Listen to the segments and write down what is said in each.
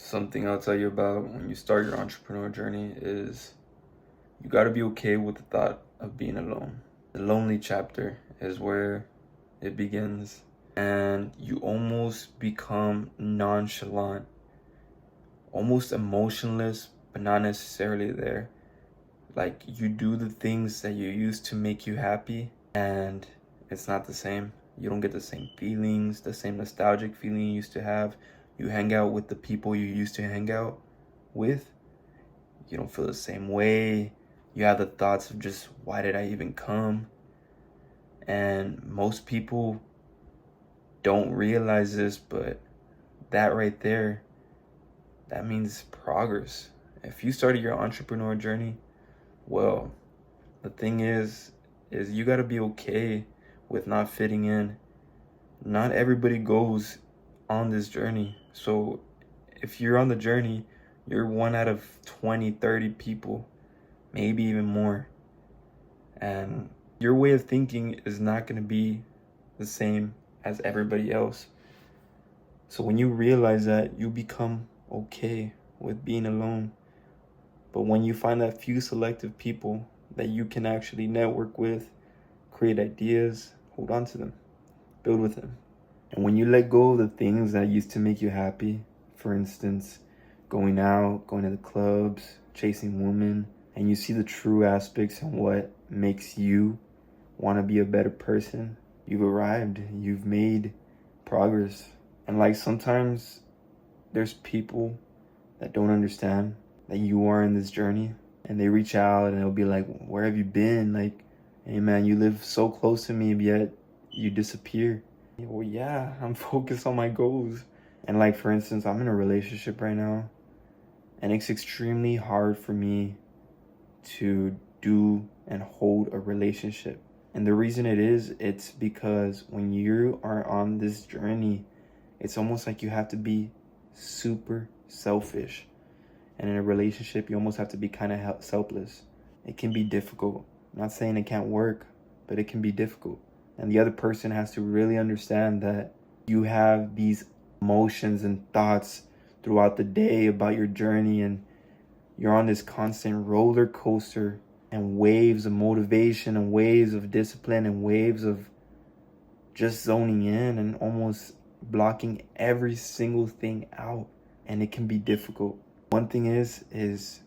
Something I'll tell you about when you start your entrepreneur journey is you got to be okay with the thought of being alone. The lonely chapter is where it begins, and you almost become nonchalant, almost emotionless, but not necessarily there. Like you do the things that you used to make you happy, and it's not the same. You don't get the same feelings, the same nostalgic feeling you used to have. You hang out with the people you used to hang out with. You don't feel the same way. You have the thoughts of just, why did I even come? And most people don't realize this, but that right there, that means progress. If you started your entrepreneur journey, well, the thing is you got to be okay with not fitting in. Not everybody goes on this journey. So if you're on the journey, you're one out of 20, 30 people, maybe even more. And your way of thinking is not going to be the same as everybody else. So when you realize that, you become okay with being alone. But when you find that few selective people that you can actually network with, create ideas, hold on to them, build with them. And when you let go of the things that used to make you happy, for instance, going out, going to the clubs, chasing women, and you see the true aspects and what makes you want to be a better person, you've arrived, you've made progress. And like sometimes there's people that don't understand that you are in this journey, and they reach out and they'll be like, where have you been? Like, hey man, you live so close to me, yet you disappear. Well, yeah, I'm focused on my goals. And like, for instance, I'm in a relationship right now, and it's extremely hard for me to do and hold a relationship. And the reason it's because when you are on this journey, it's almost like you have to be super selfish. And in a relationship, you almost have to be kind of selfless. It can be difficult. I'm not saying it can't work, but it can be difficult. And the other person has to really understand that you have these emotions and thoughts throughout the day about your journey, and you're on this constant roller coaster and waves of motivation and waves of discipline and waves of just zoning in and almost blocking every single thing out. And it can be difficult. One thing is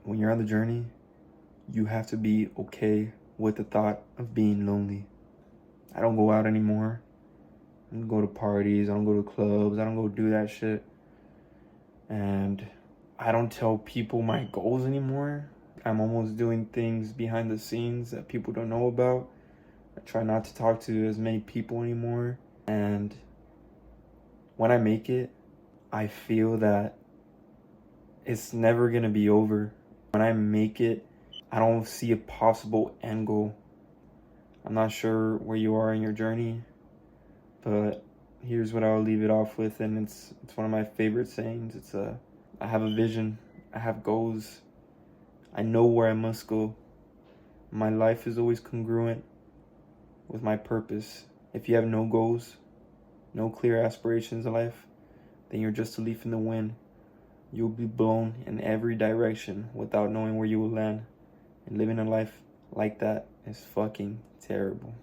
when you're on the journey, you have to be okay with the thought of being lonely. I don't go out anymore. I don't go to parties. I don't go to clubs. I don't go do that shit. And I don't tell people my goals anymore. I'm almost doing things behind the scenes that people don't know about. I try not to talk to as many people anymore. And when I make it, I feel that it's never gonna be over. When I make it, I don't see a possible end goal. I'm not sure where you are in your journey, but here's what I'll leave it off with, and it's one of my favorite sayings. I have a vision, I have goals, I know where I must go. My life is always congruent with my purpose. If you have no goals, no clear aspirations in life, then you're just a leaf in the wind. You'll be blown in every direction without knowing where you will land. And living a life like that is fucking terrible.